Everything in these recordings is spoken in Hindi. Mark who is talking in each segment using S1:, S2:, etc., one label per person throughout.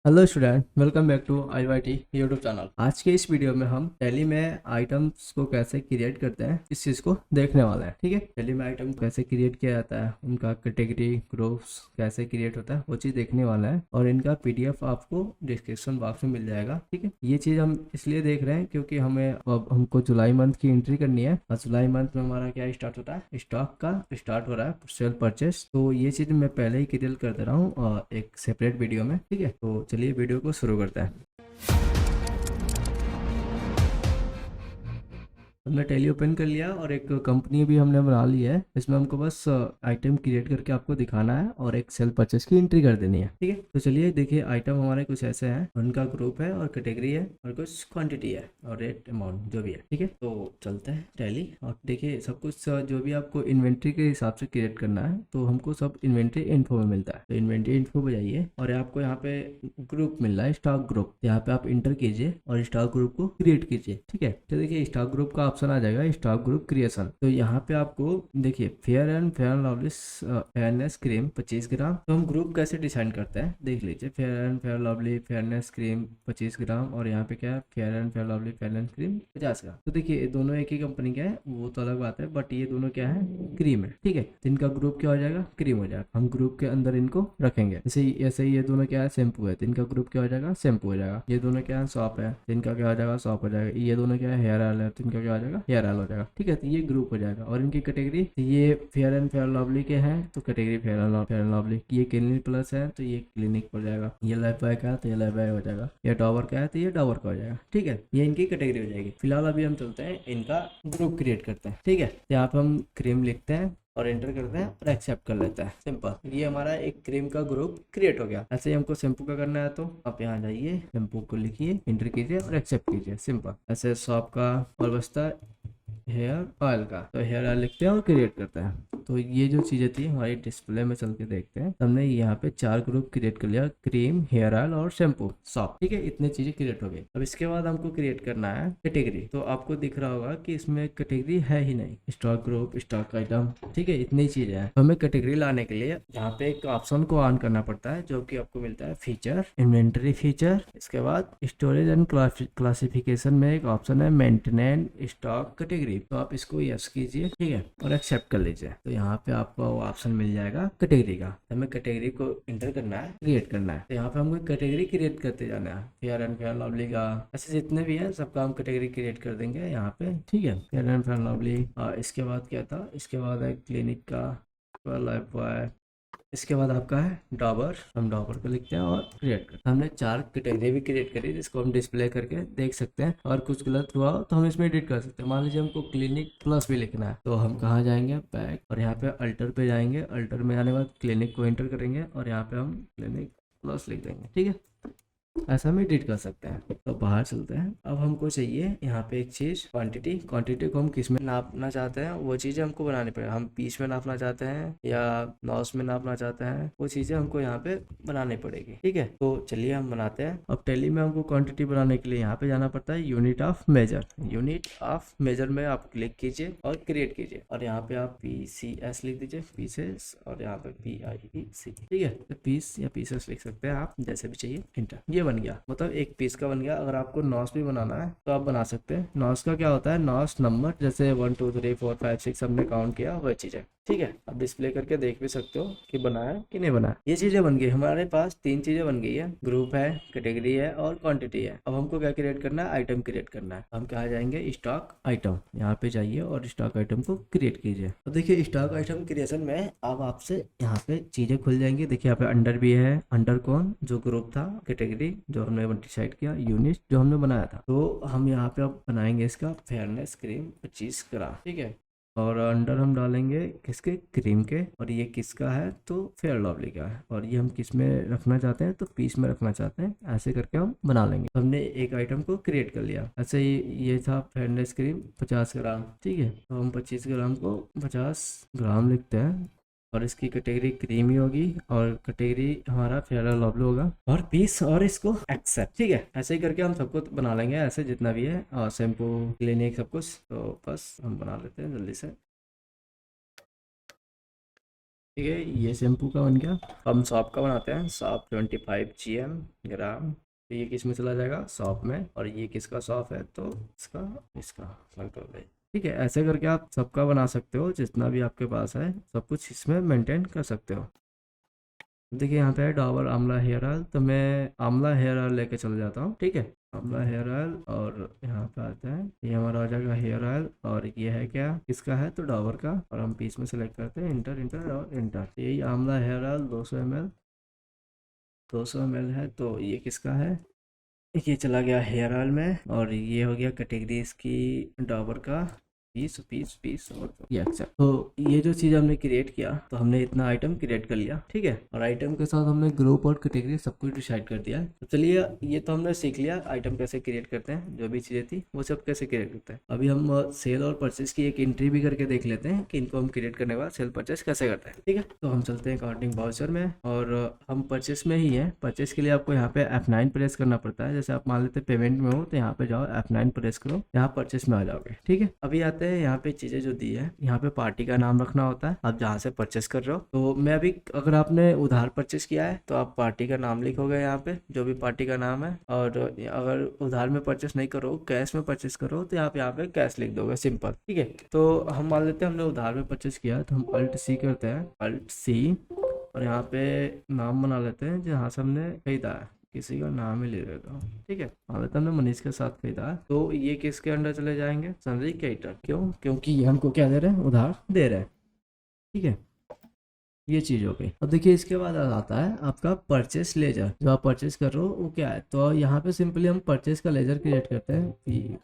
S1: Hello student, welcome back to IYT YouTube channel. आज के इस वीडियो में हम टैली में आइटम्स को कैसे क्रिएट करते हैं इस चीज़ को देखने वाले हैं। ठीक है, टैली में आइटम कैसे क्रिएट किया जाता है, उनका कैटेगरी ग्रुप्स कैसे क्रिएट होता है, वो चीज़ देखने वाला है और इनका PDF आपको डिस्क्रिप्शन बॉक्स में मिल जाएगा। ठीक है, ये चीज़ हम इसलिए देख रहे हैं क्योंकि हमें अब हमको जुलाई मंथ की एंट्री करनी है और जुलाई मंथ में हमारा क्या स्टार्ट होता है, स्टॉक का स्टार्ट हो रहा है सेल परचेस। तो ये चीज़ मैं पहले ही क्लियर कर दे रहा हूँ एक सेपरेट वीडियो में। ठीक है, तो चलिए वीडियो को शुरू करते हैं। हमने टैली ओपन कर लिया और एक कंपनी भी हमने बना ली है। इसमें हमको बस आइटम क्रिएट करके आपको दिखाना है और एक सेल परचेस की एंट्री कर देनी है। ठीक है, तो चलिए देखिए, आइटम हमारे कुछ ऐसे हैं, उनका ग्रुप है और कैटेगरी है और कुछ क्वांटिटी है और रेट अमाउंट जो भी है। ठीक है, तो चलते हैं टैली और देखिए सब कुछ जो भी आपको इन्वेंट्री के हिसाब से क्रिएट करना है तो हमको सब इन्वेंट्री इन्फो में मिलता है। तो इन्वेंट्री इन्फो पे जाइए और आपको यहाँ पे ग्रुप मिल रहा है, स्टॉक ग्रुप। यहाँ पे आप इंटर कीजिए और स्टॉक ग्रुप को क्रिएट कीजिए। ठीक है, तो देखिए स्टॉक ग्रुप का ऑप्शन आ जाएगा, स्टॉक ग्रुप क्रिएशन। तो यहाँ पे आपको देखिए fair and lovely fairness cream 25 ग्राम। तो हम ग्रुप कैसे डिसाइड करते हैं देख लीजिए, फेयर लवली फेयरनेस क्रीम 25 ग्राम और यहाँ पे क्या है, फेयर लवली फेयरनेस क्रीम 50 ग्राम। तो देखिए ये दोनों एक ही कंपनी का है, वो तो अलग बात है, बट ये दोनों क्या है, क्रीम है। ठीक है, तो इनका ग्रुप क्या हो जाएगा, क्रीम हो जाएगा। हम ग्रुप के अंदर इनको रखेंगे। ऐसे ही ये दोनों क्या है, शैम्पू है, तो इनका ग्रुप क्या हो जाएगा, शैम्पू हो जाएगा। ये दोनों क्या है, सॉप है, तो इनका क्या हो जाएगा, सॉप हो जाएगा। ये दोनों क्या है, हेयर ऑयल है, तो इनका क्या हो जाएगा, हेयर ऑयल हो जाएगा। ठीक है, तो ये ग्रुप हो जाएगा। और इनकी कैटेगरी, तो ये फेयर लवली के हैं तो कैटेगरी फेयर एंड लवली। ये क्लिनिक प्लस है तो ये क्लिनिक हो जाएगा। ये लाइफ बॉय का है तो ये लाइफ बॉय हो जाएगा। ये डॉवर का है तो ये डॉवर का हो जाएगा। ठीक है, ये इनकी कैटेगरी हो जाएगी। फिलहाल अभी हम चलते हैं इनका ग्रुप क्रिएट करते हैं। ठीक है, तो यहाँ पे हम क्रीम लिखते हैं और एंटर करते हैं और एक्सेप्ट कर लेते हैं। सिंपल, ये हमारा एक क्रीम का ग्रुप क्रिएट हो गया। ऐसे ही हमको शैम्पू का करना है तो आप यहाँ जाइए, शैम्पू को लिखिए, एंटर कीजिए और एक्सेप्ट कीजिए। सिंपल। ऐसे शॉप का और बचता है हेयर ऑयल का, तो हेयर ऑयल लिखते हैं और क्रिएट करते हैं। तो ये जो चीज़ें थी हमारी डिस्प्ले में चल के देखते हैं। हमने यहाँ पे 4 ग्रुप क्रिएट कर लिया, क्रीम, हेयर ऑयल और शैम्पू, सॉप। ठीक है, इतने चीज़ें क्रिएट हो गई। अब इसके बाद हमको क्रिएट करना है कैटेगरी। तो आपको दिख रहा होगा कि इसमें कैटेगरी है ही नहीं, स्टॉक ग्रुप, स्टॉक आइटम। ठीक है, इतनी चीज़ें हैं। तो हमें कैटेगरी लाने के लिए यहाँ पे एक ऑप्शन को ऑन करना पड़ता है जो कि आपको मिलता है फीचर, इन्वेंटरी फीचर। इसके बाद स्टोरेज एंड क्लासिफिकेशन में एक ऑप्शन है मेंटेनेंस स्टॉक कैटेगरी। तो आप इसको यस कीजिए। ठीक है, और एक्सेप्ट कर लीजिए। तो यहाँ पे आपको वो ऑप्शन मिल जाएगा कैटेगरी का। तो हमें कैटेगरी को इंटर करना है, क्रिएट करना है। तो यहाँ पे हमको कैटेगरी क्रिएट करते जाना है, फेयर एंड फेयर लवली का, ऐसे जितने भी हैं सबका हम कैटेगरी क्रिएट कर देंगे यहाँ पे। ठीक है, फेयर एंड फेयर लवली। इसके बाद क्या था, इसके बाद है क्लिनिक का, लाइफ बॉय। इसके बाद आपका है डॉबर, हम डॉबर को लिखते हैं और क्रिएट करते हैं। हमने 4 कैटेगरी भी क्रिएट करी जिसको हम डिस्प्ले करके देख सकते हैं। और कुछ गलत हुआ तो हम इसमें एडिट कर सकते हैं। मान लीजिए हमको क्लिनिक प्लस भी लिखना है तो हम कहाँ जाएंगे, बैक, और यहाँ पे अल्टर पे जाएंगे। अल्टर में जाने के बाद क्लिनिक को एंटर करेंगे और यहाँ पे हम क्लिनिक प्लस लिख देंगे। ठीक है, ऐसा हम एडिट कर सकते हैं। तो बाहर चलते हैं। अब हमको चाहिए यहाँ पे एक चीज़, क्वांटिटी। क्वांटिटी को हम किस में नापना चाहते हैं वो चीज़ें हमको बनानी पड़ेगी। हम पीस में नापना चाहते हैं या नॉस में नापना चाहते हैं, वो चीज़ें हमको यहाँ पे बनानी पड़ेगी। ठीक है, तो चलिए हम बनाते हैं। अब टैली में हमको क्वांटिटी बनाने के लिए यहाँ पे जाना पड़ता है unit of measure. Unit of measure में आप क्लिक कीजिए और क्रिएट कीजिए और यहाँ पे आप PCS लिख दीजिए, पीसेस, और यहाँ पे PIEC। ठीक है, तो पीस या पीसेस लिख सकते हैं आप, जैसे भी चाहिए। इंटर, ये बन गया, मतलब एक पीस का बन गया। अगर आपको नॉस भी बनाना है तो आप बना सकते हैं। नॉस का क्या होता है, नॉस नंबर, जैसे 1 2 3 4 5 6 हमने काउंट किया, वह चीज़ है। ठीक है, आप डिस्प्ले करके देख भी सकते हो कि बना है कि नहीं बना। ये चीज़ें बन गई, हमारे पास 3 चीज़ें बन गई है, ग्रुप है, कैटेगरी है और क्वांटिटी है। अब हमको क्या क्रिएट करना है, आइटम क्रिएट करना है। हम कहाँ जाएंगे, स्टॉक आइटम, यहाँ पे जाइए और स्टॉक आइटम को क्रिएट कीजिए। तो देखिए स्टॉक आइटम क्रिएशन में अब आपसे यहाँ पे चीज़ें खुल जाएंगी। देखिए यहाँ पे अंडर भी है, अंडर कौन, जो ग्रुप था, कैटेगरी जो हमने डिसाइड किया, यूनिट जो हमने बनाया था। तो हम यहाँ पे अब बनाएंगे इसका फेयरनेस क्रीम 25 ग्राम। ठीक है, और अंडर हम डालेंगे किसके, क्रीम के। और ये किसका है, तो फेयर लवली का है। और ये हम किस में रखना चाहते हैं, तो पीस में रखना चाहते हैं। ऐसे करके हम बना लेंगे। तो हमने एक आइटम को क्रिएट कर लिया। ऐसे ही ये था फेयरनेस क्रीम 50 ग्राम। ठीक है, तो हम 25 ग्राम को 50 ग्राम लिखते हैं और इसकी कैटेगरी क्रीम ही होगी और कैटेगरी हमारा फेयर लवली होगा और पीस, और इसको एक्सेप्ट। ठीक है, ऐसे ही करके हम सबको बना लेंगे, ऐसे जितना भी है, और शैम्पू, क्लिनिक, सब कुछ। तो बस हम बना लेते हैं जल्दी से। ठीक है, ये शैम्पू का बन गया। हम सॉप का बनाते हैं, सॉप 25 ग्राम। तो ये किस में चला जाएगा, सॉप में। और ये किसका सॉप है, तो इसका इसका कंट्रोल है। ठीक है, ऐसे करके आप सबका बना सकते हो, जितना भी आपके पास है सब कुछ इसमें मेंटेन कर सकते हो। देखिए यहाँ पे है डाबर आंवला हेयर ऑयल, तो मैं आंवला हेयर ऑयल लेके चल जाता हूँ। ठीक है, आंवला हेयर ऑयल, और यहाँ पे आता है, ये हमारा हो जाएगा हेयर ऑयल। और ये है क्या, किसका है, तो डाबर का। और हम पीस में सेलेक्ट करते हैं, इंटर इंटर और इंटर। यही आंवला हेयर ऑयल 200 ml, 200 ml है, तो ये किसका है, ये चला गया हेयर ऑयल में। और ये हो गया कैटेगरी इसकी डाबर का, पीस पीस पीस। और ये एक्सेप्ट। तो ये जो चीज़ हमने क्रिएट किया, तो हमने इतना आइटम क्रिएट कर लिया। ठीक है, और आइटम के साथ हमने ग्रुप और कैटेगरी सब कुछ डिसाइड कर दिया। तो चलिए, ये तो हमने सीख लिया आइटम कैसे क्रिएट करते हैं, जो भी चीज़ें थी वो सब कैसे क्रिएट करते हैं। अभी हम सेल और परचेज की एक एंट्री भी करके देख लेते हैं कि इनको हम क्रिएट करने के बाद सेल परचेज कैसे करते हैं। ठीक है, तो हम चलते हैं अकाउंटिंग वाउचर में, और हम परचेस में ही है। परचेस के लिए आपको यहाँ पे F9 प्रेस करना पड़ता है। जैसे आप मान लेते पेमेंट में हो, तो यहाँ पे जाओ, F9 प्रेस करो, यहाँ परचेस में आ जाओगे। ठीक है, अभी आते हैं यहाँ पे चीजें जो दी है। यहाँ पे पार्टी का नाम रखना होता है, आप जहाँ से परचेस कर रहे हो। तो मैं अभी, अगर आपने उधार परचेस किया है तो आप पार्टी का नाम लिखोगे यहाँ पे, जो भी पार्टी का नाम है। और अगर उधार में परचेस नहीं करो, कैश में परचेस करो, तो आप यहाँ पे कैश लिख दोगे, सिंपल। ठीक है, तो हम मान लेते हैं हमने उधार में परचेस किया है, तो हम Alt C करते हैं, Alt C। और यहाँ पे नाम बना लेते हैं जहाँ से हमने खरीदा है, किसी का नाम ही ले लेता हूँ। ठीक है, मान लेते हमने मनीष के साथ खरीदा है, तो ये किसके अंडर चले जाएंगे, सनरी क्रेडिटर। क्यों, क्योंकि ये हमको क्या दे रहे हैं, उधार दे रहे हैं। ठीक है, ये चीज हो गई। अब देखिए, इसके बाद आता है आपका परचेस लेजर। जो आप परचेस कर रहे हो वो क्या है, तो यहाँ पे सिंपली हम परचेस का लेजर क्रिएट करते हैं,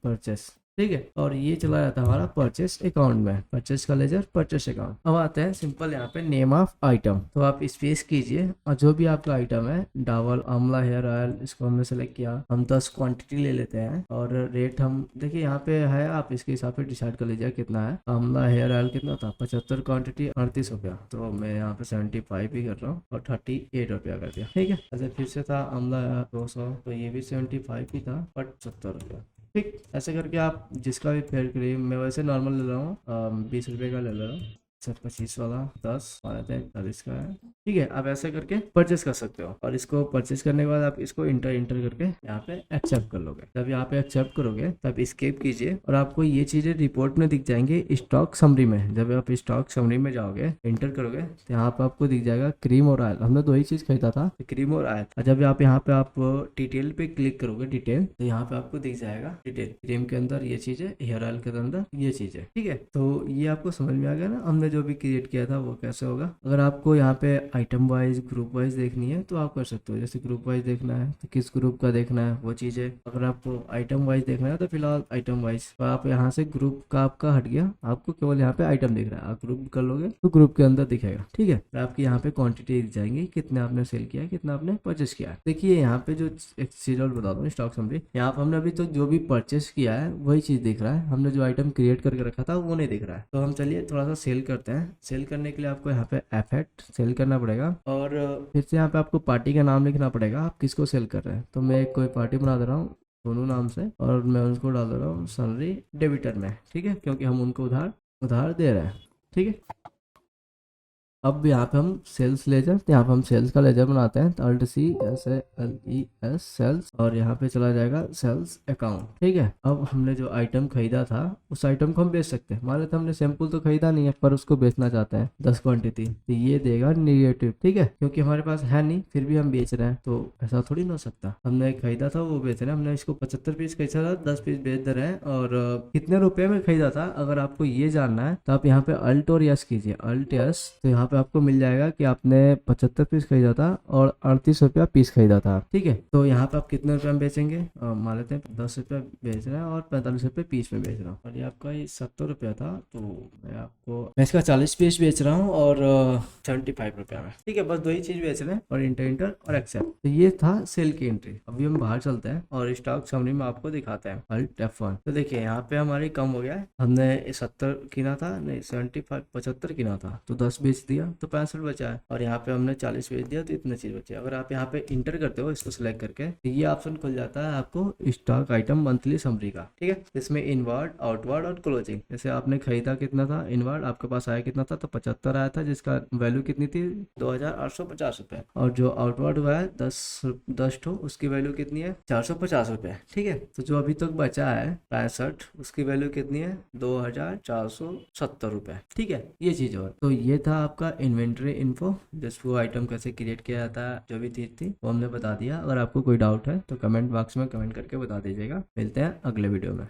S1: परचेस। ठीक है, और ये चला जाता है हमारा परचेस अकाउंट में, परचेस का लेजर, परचेस अकाउंट। अब आते हैं सिंपल यहाँ पे नेम ऑफ आइटम, तो आप स्पेस कीजिए, और जो भी आपका आइटम है, डाबर आंवला हेयर ऑयल, इसको हमने सेलेक्ट किया। हम 10 क्वांटिटी ले लेते हैं, और रेट हम देखिए यहाँ पे है, आप इसके हिसाब से डिसाइड कर लीजिए कितना है। आंवला हेयर ऑयल कितना था, 75 क्वान्टिटी 38 रुपया, तो मैं यहाँ पे 75 ही कर रहा हूँ, और 38 रुपया कर दिया। ठीक है, ऐसे फिर से था आंवला 200, तो ये भी 75 ही था, बट 70 रुपया। ठीक, ऐसे करके आप जिसका भी फेयर क्रीम, मैं वैसे नॉर्मल ले रहा हूँ, 20 रुपये का ले रहा हूँ। सर 25 वाला 10 माने 40 का है। ठीक है, आप ऐसे करके परचेस कर सकते हो। और इसको परचेस करने के बाद आप इसको इंटर इंटर करके यहाँ पे एक्सेप्ट कर लोगे। जब यहाँ पे एक्सेप्ट करोगे तब स्केप कीजिए, और आपको ये चीजें रिपोर्ट में दिख जाएंगे स्टॉक समरी में। जब आप स्टॉक समरी में जाओगे, इंटर करोगे, तो यहाँ पे आपको दिख जाएगा क्रीम और ऑयल। हमने दो ही चीज खरीदा था, क्रीम और ऑयल। और जब आप यहाँ पे आप डिटेल पे क्लिक करोगे, डिटेल, तो यहाँ पे आपको दिख जाएगा डिटेल। क्रीम के अंदर ये चीज है, हेयर ऑयल के अंदर ये चीज है। ठीक है, तो ये आपको समझ में आ गया ना, हमने जो भी क्रिएट किया था वो कैसे होगा। अगर आपको यहाँ पे आइटम वाइज, ग्रुप वाइज देखनी है तो आप कर सकते हो। जैसे ग्रुप वाइज देखना है तो किस ग्रुप का देखना है वो चीज़ है। अगर आपको आइटम वाइज देखना है तो फिलहाल आइटम वाइज, तो आप यहाँ से ग्रुप का आपका हट गया, आपको केवल यहाँ पे आइटम दिख रहा है। आप ग्रुप कर लोगे तो ग्रुप के अंदर दिखेगा। ठीक है, तो आपकी यहाँ पे क्वांटिटी दिख जाएंगी, कितने आपने सेल किया है, कितना आपने परचेस किया है। देखिए यहाँ पे जो एक चीज और बता दूँ, स्टॉक समरी, यहाँ पे हमने अभी तो जो भी परचेस किया है वही चीज दिख रहा है, हमने जो आइटम क्रिएट करके रखा था वो नहीं दिख रहा है। तो हम चलिए थोड़ा सा सेल करते हैं। सेल करने के लिए आपको यहाँ पे F8 सेल करना पड़ेगा, और फिर से यहाँ पे आपको पार्टी का नाम लिखना पड़ेगा, आप किसको सेल कर रहे हैं। तो मैं कोई पार्टी बना दे रहा हूँ सोनू नाम से, और मैं उसको डाल दे रहा हूँ सैलरी डेबिटर में। ठीक है, क्योंकि हम उनको उधार दे रहे हैं। ठीक है, अब यहाँ पे हम सेल्स लेजर, तो यहाँ पे हम सेल्स का लेजर बनाते हैं, तो Alt C SALES सेल्स, और यहाँ पे चला जाएगा सेल्स अकाउंट। ठीक है, अब हमने जो आइटम खरीदा था उस आइटम को हम बेच सकते हैं। मान लेते हमने सैंपल तो खरीदा नहीं है, पर उसको बेचना चाहते हैं 10 क्वांटिटी, तो ये देगा निगेटिव। ठीक है, क्योंकि हमारे पास है नहीं, फिर भी हम बेच रहे हैं, तो ऐसा थोड़ी ना हो सकता। हमने खरीदा था वो बेच रहे हैं, हमने इसको 75 पीस खरीदा था, 10 पीस बेच दे रहे हैं। और कितने रुपए में खरीदा था, अगर आपको ये जानना है तो आप यहाँ पे Alt और यस कीजिए, Alt यस, तो यहाँ पे आपको मिल जाएगा कि आपने 75 पीस खरीदा था और 38 रुपया पीस खरीदा था। ठीक है, तो यहाँ पे आप कितने रुपए में बेचेंगे, मान लेते हैं 10 रुपया बेच रहे हैं और 45 रुपये पीस में बेच रहा हूँ, और ये आपका ये 70 रुपया था, तो मैं इसका 40 पीस बेच रहा हूँ और 75 रुपया में। ठीक है, बस दो ही चीज बेच रहे हैं, और इंटर और एक्सेप्ट। तो ये था सेल की एंट्री। अभी हम बाहर चलते हैं और स्टॉक समरी में आपको दिखाते हैं, Alt F1। तो देखिए यहाँ पे हमारी कम हो गया है, हमने 70 किना था, नहीं 75 75 किना था, तो 10 बेच दिया। दिया तो 65 बचा है, और यहाँ पे हमने 40 भेज दिया तो इतना चीज बचे। अगर आप यहाँ पे इंटर करते हो इसको सिलेक्ट करके, तो ये ऑप्शन खुल जाता है आपको स्टॉक आइटम मंथली समरी का। ठीक है, इसमें इनवर्ड, आउटवर्ड और क्लोजिंग। जैसे आपने खरीदा कितना था इनवर्ड, आपके पास आया कितना था, तो 75 आया था, जिसका वैल्यू कितनी थी 2850 रुपए। और जो आउटवर्ड हुआ है 10 ठो, उसकी वैल्यू कितनी है 450 रुपए। ठीक है, तो जो अभी तक बचा है 65, उसकी वैल्यू कितनी है 2470 रुपए। ठीक है, ये चीज। और तो ये था आपका इन्वेंट्री इन्फो, जस्ट वो आइटम कैसे क्रिएट किया जाता है, जो भी चीज थी वो हमने बता दिया। अगर आपको कोई डाउट है तो कमेंट बॉक्स में कमेंट करके बता दीजिएगा। मिलते हैं अगले वीडियो में।